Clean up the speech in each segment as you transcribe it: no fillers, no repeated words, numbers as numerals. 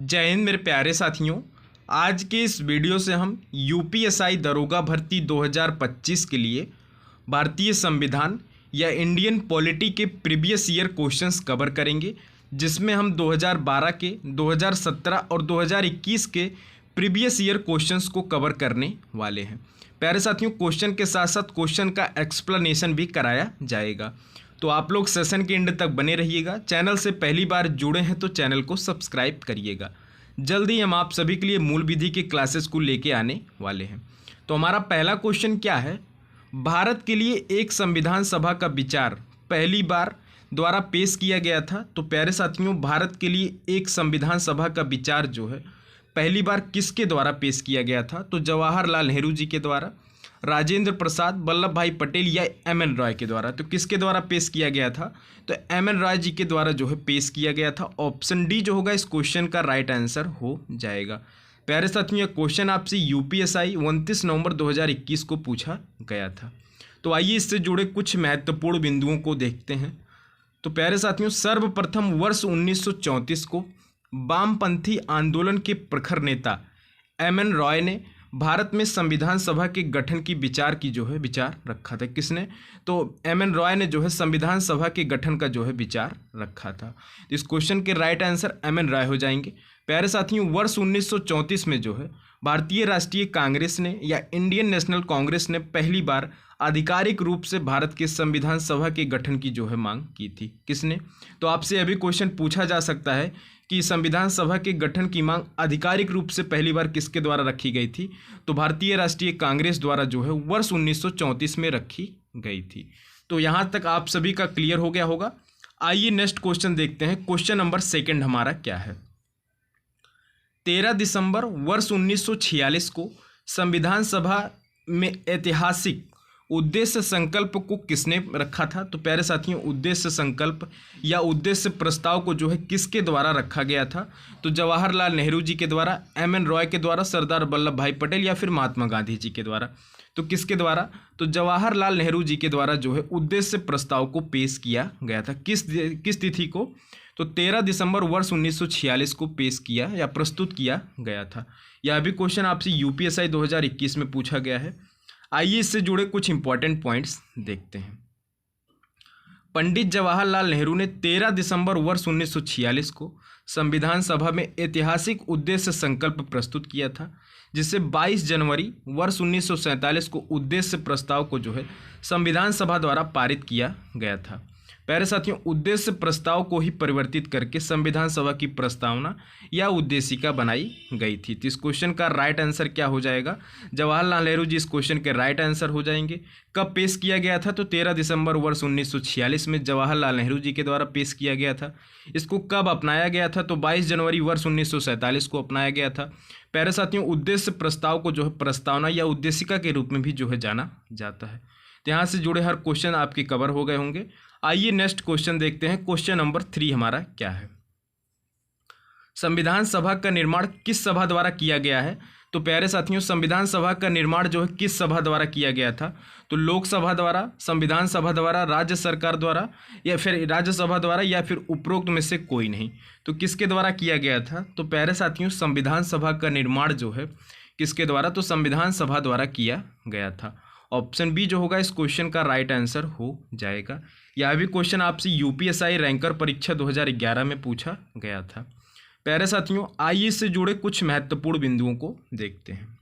जय हिंद मेरे प्यारे साथियों। आज के इस वीडियो से हम यूपीएसआई दरोगा भर्ती 2025 के लिए भारतीय संविधान या इंडियन पॉलिटी के प्रीवियस ईयर क्वेश्चंस कवर करेंगे, जिसमें हम 2012 के, 2017 और 2021 के प्रीवियस ईयर क्वेश्चंस को कवर करने वाले हैं। प्यारे साथियों, क्वेश्चन के साथ साथ क्वेश्चन का एक्सप्लेनेशन भी कराया जाएगा, तो आप लोग सेशन के एंड तक बने रहिएगा। चैनल से पहली बार जुड़े हैं तो चैनल को सब्सक्राइब करिएगा। जल्दी हम आप सभी के लिए मूल विधि के क्लासेस को लेके आने वाले हैं। तो हमारा पहला क्वेश्चन क्या है? भारत के लिए एक संविधान सभा का विचार पहली बार द्वारा पेश किया गया था। तो प्यारे साथियों, भारत के लिए एक संविधान सभा का विचार जो है पहली बार किसके द्वारा पेश किया गया था? तो जवाहरलाल नेहरू जी के द्वारा, राजेंद्र प्रसाद, वल्लभ भाई पटेल या एम.एन. रॉय के द्वारा। तो किसके द्वारा पेश किया गया था? तो एम.एन. रॉय जी के द्वारा जो है पेश किया गया था। ऑप्शन डी जो होगा इस क्वेश्चन का राइट आंसर हो जाएगा। प्यारे साथियों, यह क्वेश्चन आपसे यूपीएसआई 29 नवंबर 2021 को पूछा गया था। तो आइए इससे जुड़े कुछ महत्वपूर्ण बिंदुओं को देखते हैं। तो प्यारे साथियों, सर्वप्रथम वर्ष 1934 को वामपंथी आंदोलन के प्रखर नेता एम.एन. रॉय ने भारत में संविधान सभा के गठन की विचार रखा था। किसने? तो एम.एन. रॉय ने जो है संविधान सभा के गठन का जो है विचार रखा था। इस क्वेश्चन के राइट आंसर एम.एन. रॉय हो जाएंगे। प्यारे साथियों, वर्ष 1934 में जो है भारतीय राष्ट्रीय कांग्रेस ने या इंडियन नेशनल कांग्रेस ने पहली बार आधिकारिक रूप से भारत के संविधान सभा के गठन की जो है मांग की थी। किसने? तो आपसे अभी क्वेश्चन पूछा जा सकता है कि संविधान सभा के गठन की मांग आधिकारिक रूप से पहली बार किसके द्वारा रखी गई थी? तो भारतीय राष्ट्रीय कांग्रेस द्वारा जो है वर्ष 1934 में रखी गई थी। तो यहाँ तक आप सभी का क्लियर हो गया होगा। आइए नेक्स्ट क्वेश्चन देखते हैं। क्वेश्चन नंबर 2 हमारा क्या है? 13 दिसंबर वर्ष 1946 को संविधान सभा में ऐतिहासिक उद्देश्य संकल्प को किसने रखा था? तो प्यारे साथियों, उद्देश्य संकल्प या उद्देश्य प्रस्ताव को जो है किसके द्वारा रखा गया था? तो जवाहरलाल नेहरू जी के द्वारा, एम.एन. रॉय के द्वारा, सरदार वल्लभ भाई पटेल या फिर महात्मा गांधी जी के द्वारा। तो किसके द्वारा? तो जवाहरलाल नेहरू जी के द्वारा जो है उद्देश्य प्रस्ताव को पेश किया गया था। किस तिथि को? तो 13 दिसंबर वर्ष 1946 को पेश किया या प्रस्तुत किया गया था। यह भी क्वेश्चन आपसे यूपीएसआई 2021 में पूछा गया है। आइए इससे जुड़े कुछ इंपॉर्टेंट पॉइंट्स देखते हैं। पंडित जवाहरलाल नेहरू ने 13 दिसंबर वर्ष 1946 को संविधान सभा में ऐतिहासिक उद्देश्य संकल्प प्रस्तुत किया था, जिससे 22 जनवरी वर्ष 1947 को उद्देश्य प्रस्ताव को जो है संविधान सभा द्वारा पारित किया गया था। प्यारे साथियों, उद्देश्य प्रस्ताव को ही परिवर्तित करके संविधान सभा की प्रस्तावना या उद्देशिका बनाई गई थी। तो इस क्वेश्चन का राइट आंसर क्या हो जाएगा? जवाहरलाल नेहरू जी इस क्वेश्चन के राइट आंसर हो जाएंगे। कब पेश किया गया था? तो 13 दिसंबर वर्ष 1946 में जवाहरलाल नेहरू जी के द्वारा पेश किया गया था। इसको कब अपनाया गया था? तो 22 जनवरी वर्ष 1947 को अपनाया गया था। प्यारे साथियों, उद्देश्य प्रस्ताव को जो है प्रस्तावना या उद्देशिका के रूप में भी जो है जाना जाता है। तो यहाँ से जुड़े हर क्वेश्चन आपके कवर हो गए होंगे। आइए नेक्स्ट क्वेश्चन देखते हैं। क्वेश्चन नंबर 3 हमारा क्या है? संविधान सभा का निर्माण किस सभा द्वारा किया गया है? तो प्यारे साथियों, संविधान सभा का निर्माण जो है किस सभा द्वारा किया गया था? तो लोकसभा द्वारा, संविधान सभा द्वारा, राज्य सरकार द्वारा या फिर राज्यसभा द्वारा या फिर उपरोक्त में से कोई नहीं। तो किसके द्वारा किया गया था? तो प्यारे साथियों, संविधान सभा का निर्माण जो है किसके द्वारा? तो संविधान सभा द्वारा किया गया था। ऑप्शन बी जो होगा इस क्वेश्चन का राइट आंसर हो जाएगा। यह भी क्वेश्चन आपसे यूपीएसआई रैंकर परीक्षा 2011 में पूछा गया था। प्यारे साथियों, आइए इससे जुड़े कुछ महत्वपूर्ण बिंदुओं को देखते हैं।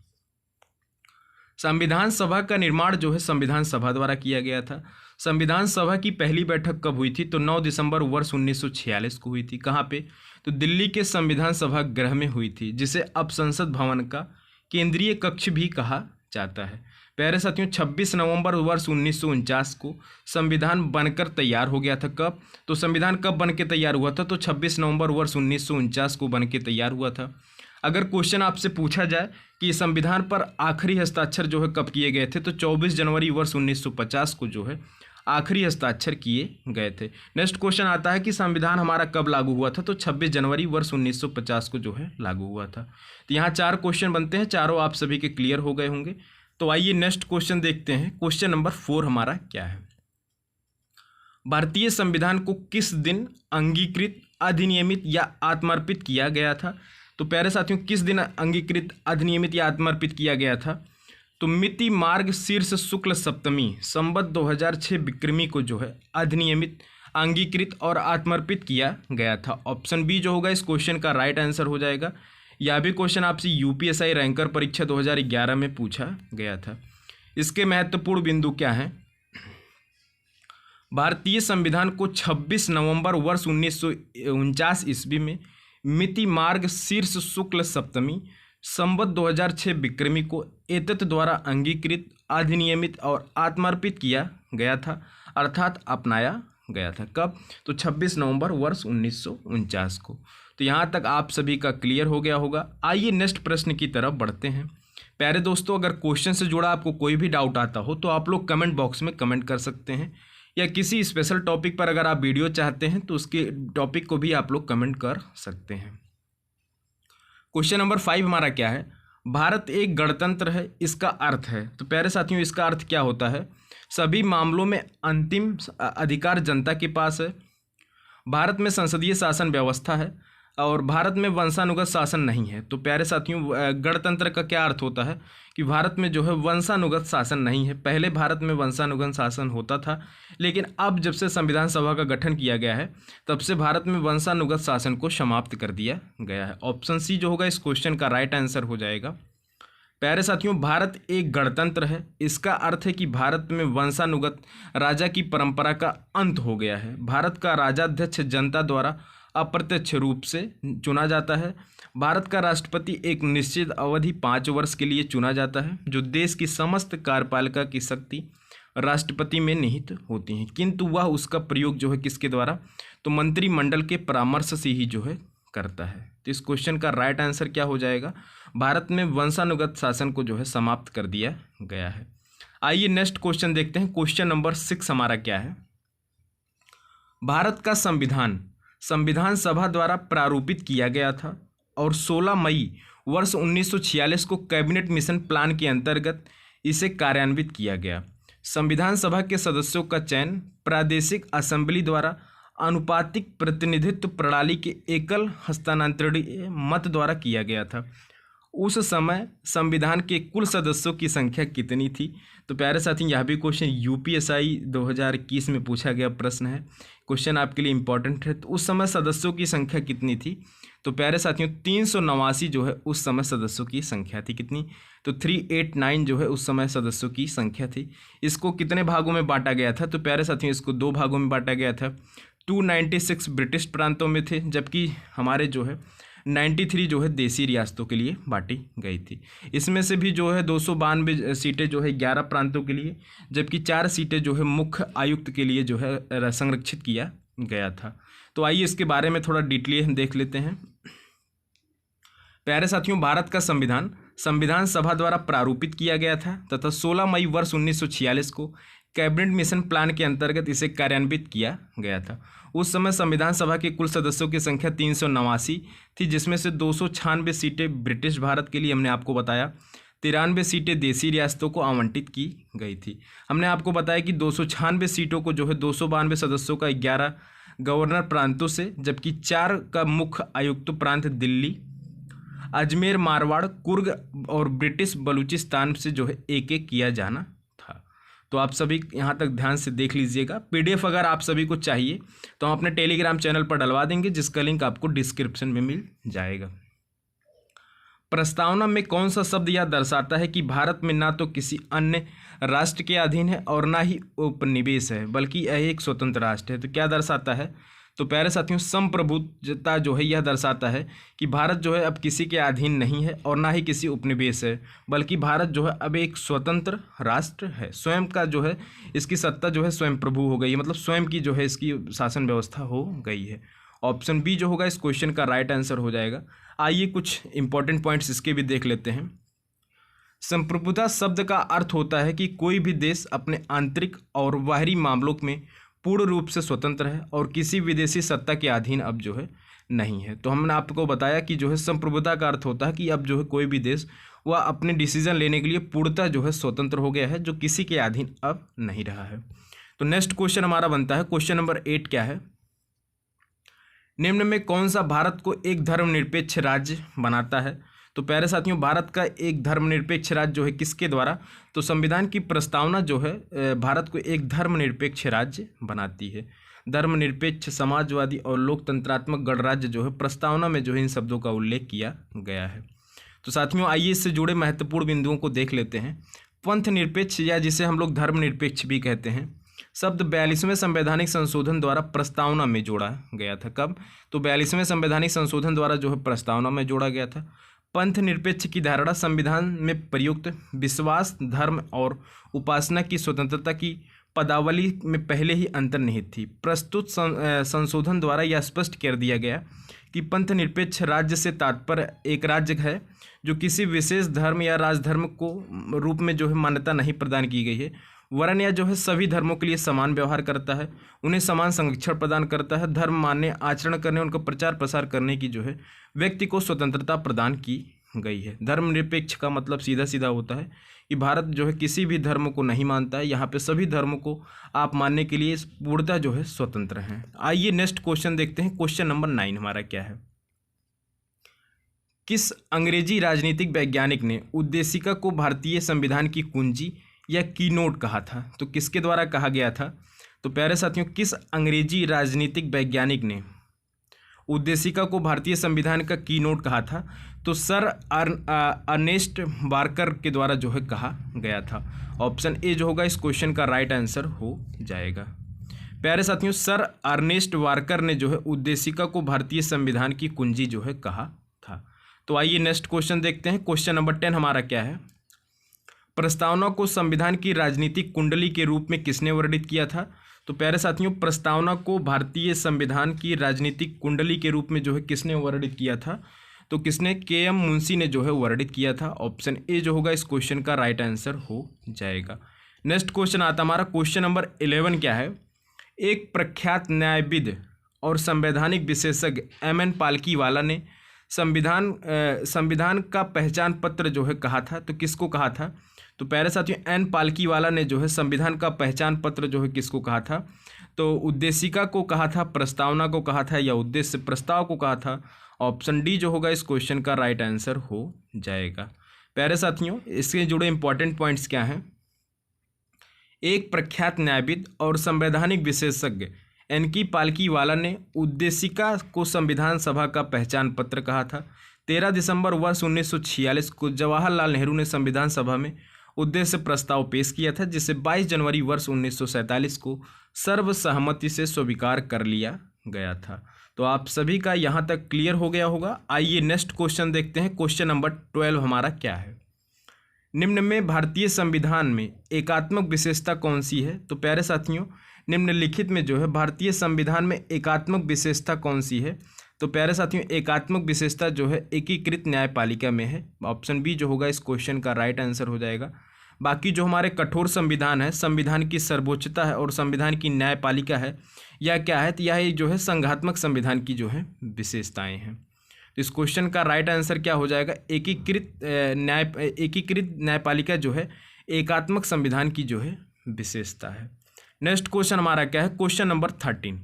संविधान सभा का निर्माण जो है संविधान सभा द्वारा किया गया था। संविधान सभा की पहली बैठक कब हुई थी? तो 9 दिसंबर वर्ष 1946 को हुई थी। कहाँ पे? तो दिल्ली के संविधान सभा गृह में हुई थी, जिसे अब संसद भवन का केंद्रीय कक्ष भी कहा जाता है। प्यारे साथियों, 26 नवंबर वर्ष 1949 को संविधान बनकर तैयार हो गया था। कब? तो संविधान कब बन के तैयार हुआ था? तो 26 नवंबर वर्ष 1949 को बन के तैयार हुआ था। अगर क्वेश्चन आपसे पूछा जाए कि संविधान पर आखिरी हस्ताक्षर जो है कब किए गए थे? तो 24 जनवरी वर्ष 1950 को जो है आखिरी हस्ताक्षर किए गए थे। नेक्स्ट क्वेश्चन आता है कि संविधान हमारा कब लागू हुआ था? तो 26 जनवरी वर्ष 1950 को जो है लागू हुआ था। तो यहाँ 4 क्वेश्चन बनते हैं, चारों आप सभी के क्लियर हो गए होंगे। तो आइए नेक्स्ट क्वेश्चन देखते हैं। क्वेश्चन नंबर 4 हमारा क्या है? भारतीय संविधान को किस दिन अंगीकृत, अधिनियमित या आत्मार्पित किया गया था? तो प्यारे साथियों किस दिन अंगीकृत, अधिनियमित या आत्मार्पित किया गया था? तो मिति मार्ग शीर्ष शुक्ल सप्तमी संवत 2006 विक्रमी को जो है अधिनियमित, अंगीकृत और आत्मार्पित किया गया था। ऑप्शन बी जो होगा इस क्वेश्चन का राइट आंसर हो जाएगा। यह भी क्वेश्चन आपसे यूपीएसआई रैंकर परीक्षा 2011 में पूछा गया था। इसके महत्वपूर्ण बिंदु क्या हैं? भारतीय संविधान को 26 नवंबर वर्ष 1949 ईस्वी में मिति मार्ग शीर्ष शुक्ल सप्तमी संवत 2006 विक्रमी को एतत् द्वारा अंगीकृत, अधिनियमित और आत्मार्पित किया गया था, अर्थात अपनाया गया था। कब? तो 26 नवंबर वर्ष 1949 को। तो यहाँ तक आप सभी का क्लियर हो गया होगा। आइए नेक्स्ट प्रश्न की तरफ बढ़ते हैं। प्यारे दोस्तों, अगर क्वेश्चन से जुड़ा आपको कोई भी डाउट आता हो तो आप लोग कमेंट बॉक्स में कमेंट कर सकते हैं, या किसी स्पेशल टॉपिक पर अगर आप वीडियो चाहते हैं तो उसके टॉपिक को भी आप लोग कमेंट कर सकते हैं। क्वेश्चन नंबर 5 हमारा क्या है? भारत एक गणतंत्र है, इसका अर्थ है। तो प्यारे साथियों इसका अर्थ क्या होता है? सभी मामलों में अंतिम अधिकार जनता के पास है। भारत में संसदीय शासन व्यवस्था है और भारत में वंशानुगत शासन नहीं है। तो प्यारे साथियों गणतंत्र का क्या अर्थ होता है कि भारत में जो है वंशानुगत शासन नहीं है। पहले भारत में वंशानुगत शासन होता था, लेकिन अब जब से संविधान सभा का गठन किया गया है तब से भारत में वंशानुगत शासन को समाप्त कर दिया गया है। ऑप्शन सी जो होगा इस क्वेश्चन का राइट आंसर हो जाएगा। प्यारे साथियों भारत एक गणतंत्र है, इसका अर्थ है कि भारत में वंशानुगत राजा की परंपरा का अंत हो गया है। भारत का राजाध्यक्ष जनता द्वारा अप्रत्यक्ष रूप से चुना जाता है। भारत का राष्ट्रपति एक निश्चित अवधि 5 वर्ष के लिए चुना जाता है, जो देश की समस्त कार्यपालिका की शक्ति राष्ट्रपति में निहित होती हैं, किंतु वह उसका प्रयोग जो है किसके द्वारा? तो मंत्रिमंडल के परामर्श से ही जो है करता है। तो इस क्वेश्चन का राइट आंसर क्या हो जाएगा? भारत में वंशानुगत शासन को जो है समाप्त कर दिया गया है। आइए नेक्स्ट क्वेश्चन देखते हैं। क्वेश्चन नंबर 6 हमारा क्या है? भारत का संविधान सभा द्वारा प्रारूपित किया गया था और 16 मई वर्ष 1946 को कैबिनेट मिशन प्लान के अंतर्गत इसे कार्यान्वित किया गया। संविधान सभा के सदस्यों का चयन प्रादेशिक असेंबली द्वारा अनुपातिक प्रतिनिधित्व प्रणाली के एकल हस्तांतरणीय मत द्वारा किया गया था। उस समय संविधान के कुल सदस्यों की संख्या कितनी थी? तो प्यारे साथी यह भी क्वेश्चन यूपीएसआई 2021 में पूछा गया प्रश्न है। क्वेश्चन आपके लिए इंपॉर्टेंट है। तो उस समय सदस्यों की संख्या कितनी थी? तो प्यारे साथियों 389 जो है उस समय सदस्यों की संख्या थी। कितनी? तो 389 जो है उस समय सदस्यों की संख्या थी। इसको कितने भागों में बांटा गया था? तो प्यारे साथियों इसको 2 भागों में बांटा गया था। 296 ब्रिटिश प्रांतों में थे, जबकि हमारे जो है 93 जो है देसी रियासतों के लिए बांटी गई थी। इसमें से भी जो है 292 सीटें जो है 11 प्रांतों के लिए, जबकि 4 सीटें जो है मुख्य आयुक्त के लिए जो है संरक्षित किया गया था। तो आइए इसके बारे में थोड़ा डिटेल देख लेते हैं। प्यारे साथियों भारत का संविधान सभा द्वारा प्रारूपित किया गया था तथा 16 मई वर्ष 1946 को कैबिनेट मिशन प्लान के अंतर्गत इसे कार्यान्वित किया गया था। उस समय संविधान सभा के कुल सदस्यों की संख्या 389 थी, जिसमें से 296 सीटें ब्रिटिश भारत के लिए हमने आपको बताया, 93 सीटें देसी रियासतों को आवंटित की गई थी। हमने आपको बताया कि 296 सीटों को जो है 292 सदस्यों का 11 गवर्नर प्रांतों से, जबकि 4 का मुख्य आयुक्त प्रांत दिल्ली, अजमेर, मारवाड़, कुर्ग और ब्रिटिश बलूचिस्तान से जो है एक एक किया जाना था। तो आप सभी यहाँ तक ध्यान से देख लीजिएगा। पीडीएफ अगर आप सभी को चाहिए तो हम अपने टेलीग्राम चैनल पर डलवा देंगे, जिसका लिंक आपको डिस्क्रिप्शन में मिल जाएगा। प्रस्तावना में कौन सा शब्द यह दर्शाता है कि भारत में ना तो किसी अन्य राष्ट्र के अधीन है और ना ही उपनिवेश है, बल्कि यह एक स्वतंत्र राष्ट्र है? तो क्या दर्शाता है? तो प्यारे साथियों संप्रभुता जो है यह दर्शाता है कि भारत जो है अब किसी के अधीन नहीं है और ना ही किसी उपनिवेश है, बल्कि भारत जो है अब एक स्वतंत्र राष्ट्र है। स्वयं का जो है इसकी सत्ता जो है स्वयं प्रभु हो गई है, मतलब स्वयं की जो है इसकी शासन व्यवस्था हो गई है। ऑप्शन बी जो होगा इस क्वेश्चन का राइट आंसर हो जाएगा। आइए कुछ इंपॉर्टेंट पॉइंट्स इसके भी देख लेते हैं। संप्रभुता शब्द का अर्थ होता है कि कोई भी देश अपने आंतरिक और बाहरी मामलों में पूर्ण रूप से स्वतंत्र है और किसी विदेशी सत्ता के अधीन अब जो है नहीं है। तो हमने आपको बताया कि जो है संप्रभुता का अर्थ होता है कि अब जो है कोई भी देश वह अपने डिसीजन लेने के लिए पूर्णतः जो है स्वतंत्र हो गया है, जो किसी के अधीन अब नहीं रहा है। तो नेक्स्ट क्वेश्चन हमारा बनता है क्वेश्चन नंबर 8 क्या है? निम्न में कौन सा भारत को एक धर्मनिरपेक्ष राज्य बनाता है? तो प्यारे साथियों, भारत का एक धर्मनिरपेक्ष राज्य जो है किसके द्वारा? तो संविधान की प्रस्तावना जो है भारत को एक धर्मनिरपेक्ष राज्य बनाती है। धर्मनिरपेक्ष, समाजवादी और लोकतंत्रात्मक गणराज्य जो है प्रस्तावना में जो है इन शब्दों का उल्लेख किया गया है। तो साथियों, आइए इससे जुड़े महत्वपूर्ण बिंदुओं को देख लेते हैं। पंथ निरपेक्ष या जिसे हम लोग धर्मनिरपेक्ष भी कहते हैं, शब्द 42वें संवैधानिक संशोधन द्वारा प्रस्तावना में जोड़ा गया था। कब? तो 42वें संवैधानिक संशोधन द्वारा जो है प्रस्तावना में जोड़ा गया था। पंथ निरपेक्ष की धारणा संविधान में प्रयुक्त विश्वास, धर्म और उपासना की स्वतंत्रता की पदावली में पहले ही अंतर्निहित थी। प्रस्तुत संशोधन द्वारा यह स्पष्ट कर दिया गया कि पंथ निरपेक्ष राज्य से तात्पर्य एक राज्य है जो किसी विशेष धर्म या राजधर्म को रूप में जो है मान्यता नहीं प्रदान की गई है, वरन यह जो है सभी धर्मों के लिए समान व्यवहार करता है, उन्हें समान संरक्षण प्रदान करता है, धर्म मानने, आचरण करने, उनका प्रचार प्रसार करने की जो है व्यक्ति को स्वतंत्रता प्रदान की गई है। धर्मनिरपेक्ष का मतलब सीधा सीधा होता है कि भारत जो है किसी भी धर्म को नहीं मानता है, यहाँ पे सभी धर्मों को आप मानने के लिए पूर्णतः जो है स्वतंत्र हैं। आइए नेक्स्ट क्वेश्चन देखते हैं। क्वेश्चन नंबर 9 हमारा क्या है? किस अंग्रेजी राजनीतिक वैज्ञानिक ने उद्देशिका को भारतीय संविधान की कुंजी या कीनोट कहा था? तो किसके द्वारा कहा गया था? तो प्यारे साथियों, किस अंग्रेजी राजनीतिक वैज्ञानिक ने उद्देशिका को भारतीय संविधान का कीनोट कहा था? तो सर अर्नेस्ट बार्कर के द्वारा जो है कहा गया था। ऑप्शन ए जो होगा इस क्वेश्चन का राइट आंसर हो जाएगा। प्यारे साथियों, सर अर्नेस्ट बार्कर ने जो है उद्देशिका को भारतीय संविधान की कुंजी जो है कहा था। तो आइए नेक्स्ट क्वेश्चन देखते हैं। क्वेश्चन नंबर 10 हमारा क्या है? प्रस्तावना को संविधान की राजनीतिक कुंडली के रूप में किसने वर्णित किया था? तो प्यारे साथियों, प्रस्तावना को भारतीय संविधान की राजनीतिक कुंडली के रूप में जो है किसने वर्णित किया था? तो किसने? के.एम. मुंशी ने जो है वर्णित किया था। ऑप्शन ए जो होगा इस क्वेश्चन का राइट आंसर हो जाएगा। नेक्स्ट क्वेश्चन आता हमारा क्वेश्चन नंबर 11 क्या है? एक प्रख्यात न्यायविद और संवैधानिक विशेषज्ञ M.N. पालकीवाला ने संविधान का पहचान पत्र जो है कहा था। तो किसको कहा था? तो प्यारे साथियों, एन पालकीवाला ने जो है संविधान का पहचान पत्र जो है किसको कहा था? तो उद्देशिका को कहा था, प्रस्तावना को कहा था, या उद्देश्य प्रस्ताव को कहा था? ऑप्शन डी जो होगा इस क्वेश्चन का राइट आंसर हो जाएगा। प्यारे साथियों, इसके जुड़े इंपॉर्टेंट पॉइंट्स क्या हैं? एक प्रख्यात न्यायविद और संवैधानिक विशेषज्ञ एन.की. पालकीवाला ने उद्देशिका को संविधान सभा का पहचान पत्र कहा था। 13 दिसंबर वर्ष 1946 को जवाहरलाल नेहरू ने संविधान सभा में उद्देश्य प्रस्ताव पेश किया था, जिसे 22 जनवरी वर्ष 1947 को सर्वसहमति से स्वीकार कर लिया गया था। तो आप सभी का यहाँ तक क्लियर हो गया होगा। आइए नेक्स्ट क्वेश्चन देखते हैं। क्वेश्चन नंबर 12 हमारा क्या है? निम्न में भारतीय संविधान में एकात्मक विशेषता कौन सी है? तो प्यारे साथियों, निम्नलिखित में जो है भारतीय संविधान में एकात्मक विशेषता कौन सी है? तो प्यारे साथियों, एकात्मक विशेषता जो है एकीकृत न्यायपालिका में है। ऑप्शन बी जो होगा इस क्वेश्चन का राइट आंसर हो जाएगा। बाकी जो हमारे कठोर संविधान है, संविधान की सर्वोच्चता है और संविधान की न्यायपालिका है, यह क्या है? तो यह जो है संघात्मक संविधान की जो है विशेषताएं हैं। तो इस क्वेश्चन का राइट आंसर क्या हो जाएगा? एकीकृत न्यायपालिका जो है एकात्मक संविधान की जो है विशेषता है। नेक्स्ट क्वेश्चन हमारा क्या है? Question number 13।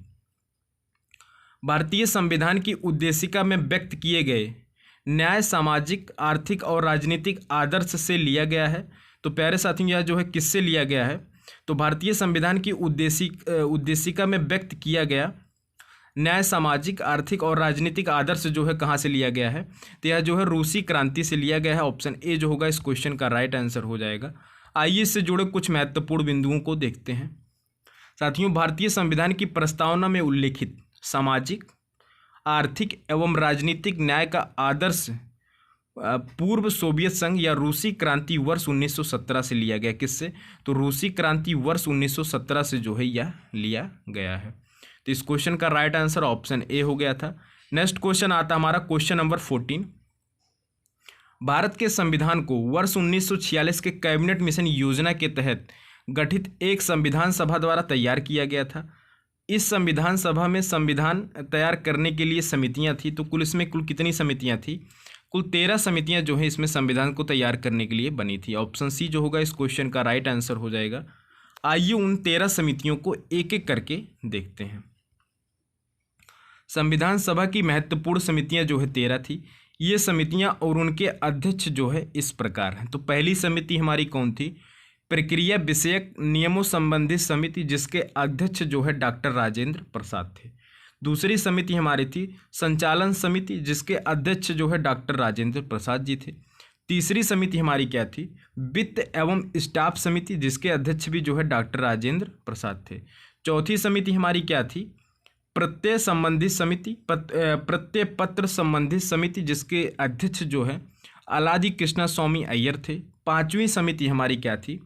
भारतीय संविधान की उद्देशिका में व्यक्त किए गए न्याय सामाजिक, आर्थिक और राजनीतिक आदर्श से लिया गया है। तो प्यारे साथियों, यह जो है किससे लिया गया है? तो भारतीय संविधान की उद्देशिका में व्यक्त किया गया न्याय सामाजिक, आर्थिक और राजनीतिक आदर्श जो है कहाँ से लिया गया है? तो यह जो है रूसी क्रांति से लिया गया है। ऑप्शन ए जो होगा इस क्वेश्चन का राइट आंसर हो जाएगा। आइए इससे जुड़े कुछ महत्वपूर्ण बिंदुओं को देखते हैं। साथियों, भारतीय संविधान की प्रस्तावना में उल्लेखित सामाजिक, आर्थिक एवं राजनीतिक न्याय का आदर्श पूर्व सोवियत संघ या रूसी क्रांति वर्ष 1917 से लिया गया। किससे? तो रूसी क्रांति वर्ष 1917 से जो है यह लिया गया है। तो इस क्वेश्चन का राइट आंसर ऑप्शन ए हो गया था। नेक्स्ट क्वेश्चन आता हमारा क्वेश्चन नंबर 14। भारत के संविधान को वर्ष 1946 के कैबिनेट मिशन योजना के तहत गठित एक संविधान सभा द्वारा तैयार किया गया था। इस संविधान सभा में संविधान तैयार करने के लिए समितियां थी। तो इसमें कुल कितनी समितियां थी? कुल 13 समितियां जो है इसमें संविधान को तैयार करने के लिए बनी थी। ऑप्शन सी जो होगा इस क्वेश्चन का राइट आंसर हो जाएगा। आइए उन 13 समितियों को एक एक करके देखते हैं। संविधान सभा की महत्वपूर्ण समितियां जो है 13 थी। ये समितियां और उनके अध्यक्ष जो है इस प्रकार हैं। तो पहली समिति हमारी कौन थी? प्रक्रिया विषयक नियमों संबंधित समिति, जिसके अध्यक्ष जो है डॉक्टर राजेंद्र प्रसाद थे। दूसरी समिति हमारी थी संचालन समिति, जिसके अध्यक्ष जो है डॉक्टर राजेंद्र प्रसाद जी थे। तीसरी समिति हमारी क्या थी? वित्त एवं स्टाफ समिति, जिसके अध्यक्ष भी जो है डॉक्टर राजेंद्र प्रसाद थे। चौथी समिति हमारी क्या थी? प्रत्यय संबंधित समिति, प्रत्यय पत्र संबंधित समिति, जिसके अध्यक्ष जो है अलादी कृष्णा स्वामी अय्यर थे। पांचवी समिति हमारी क्या थी?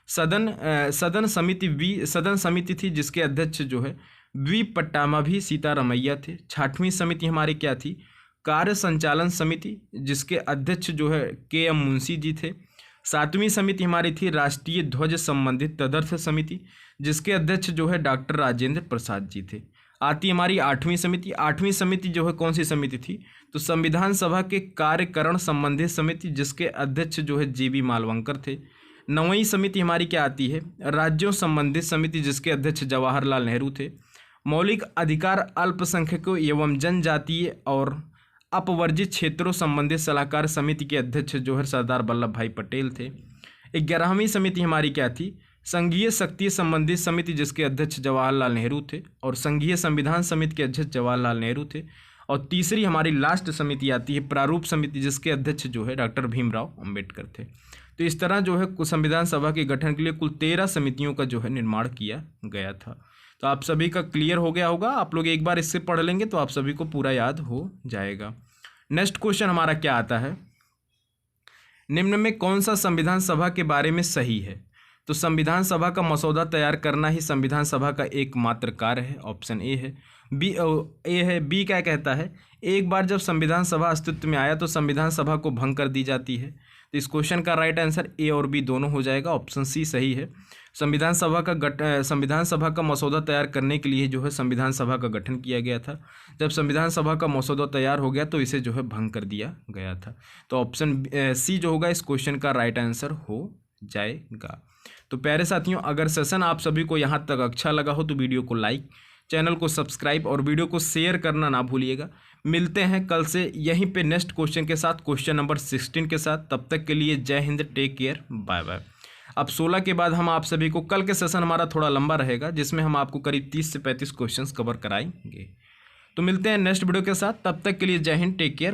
सदन समिति थी, जिसके अध्यक्ष जो है वी पट्टाभी सीतारमैया थे। छठवीं समिति हमारी क्या थी? कार्य संचालन समिति, जिसके अध्यक्ष जो है के.एम. मुंशी जी थे। सातवीं समिति हमारी थी राष्ट्रीय ध्वज संबंधित तदर्थ समिति, जिसके अध्यक्ष जो है डॉक्टर राजेंद्र प्रसाद जी थे। आती हमारी आठवीं समिति। आठवीं समिति जो है कौन सी समिति थी? तो संविधान सभा के कार्यकरण संबंधित समिति, जिसके अध्यक्ष जो है जी.बी. मालवंकर थे। नौवीं समिति हमारी क्या आती है? राज्यों संबंधित समिति, जिसके अध्यक्ष जवाहरलाल नेहरू थे। मौलिक अधिकार अल्पसंख्यकों एवं जनजातीय और अपवर्जित क्षेत्रों संबंधित सलाहकार समिति के अध्यक्ष जो है सरदार वल्लभ भाई पटेल थे। 11वीं समिति हमारी क्या थी? संघीय शक्ति संबंधित समिति, जिसके अध्यक्ष जवाहरलाल नेहरू थे और संघीय संविधान समिति के अध्यक्ष जवाहरलाल नेहरू थे। और तीसरी हमारी लास्ट समिति आती है प्रारूप समिति, जिसके अध्यक्ष जो है डॉक्टर भीमराव अंबेडकर थे। तो इस तरह जो है संविधान सभा के गठन के लिए कुल 13 समितियों का जो है निर्माण किया गया था। तो आप सभी का क्लियर हो गया होगा। आप लोग एक बार इससे पढ़ लेंगे तो आप सभी को पूरा याद हो जाएगा। नेक्स्ट क्वेश्चन हमारा क्या आता है? निम्न में कौन सा संविधान सभा के बारे में सही है? तो संविधान सभा का मसौदा तैयार करना ही संविधान सभा का एकमात्र कार्य है। ऑप्शन ए है। बी क्या कहता है? एक बार जब संविधान सभा अस्तित्व में आया तो संविधान सभा को भंग कर दी जाती है। तो इस क्वेश्चन का राइट आंसर ए और बी दोनों हो जाएगा। ऑप्शन सी सही है। संविधान सभा का मसौदा तैयार करने के लिए जो है संविधान सभा का गठन किया गया था। जब संविधान सभा का मसौदा तैयार हो गया तो इसे जो है भंग कर दिया गया था। तो ऑप्शन सी जो होगा इस क्वेश्चन का राइट आंसर हो जाएगा। तो प्यारे साथियों, अगर सेशन आप सभी को यहाँ तक अच्छा लगा हो तो वीडियो को लाइक, चैनल को सब्सक्राइब और वीडियो को शेयर करना ना भूलिएगा। मिलते हैं कल से यहीं पे नेक्स्ट क्वेश्चन के साथ, क्वेश्चन नंबर 16 के साथ। तब तक के लिए Jai Hind, take care, bye bye. अब 16 के बाद हम आप सभी को, कल के सेशन हमारा थोड़ा लंबा रहेगा, जिसमें हम आपको करीब 30 से 35 क्वेश्चंस कवर कराएंगे। तो मिलते हैं नेक्स्ट वीडियो के साथ, तब तक के लिए जय हिंद, टेक केयर।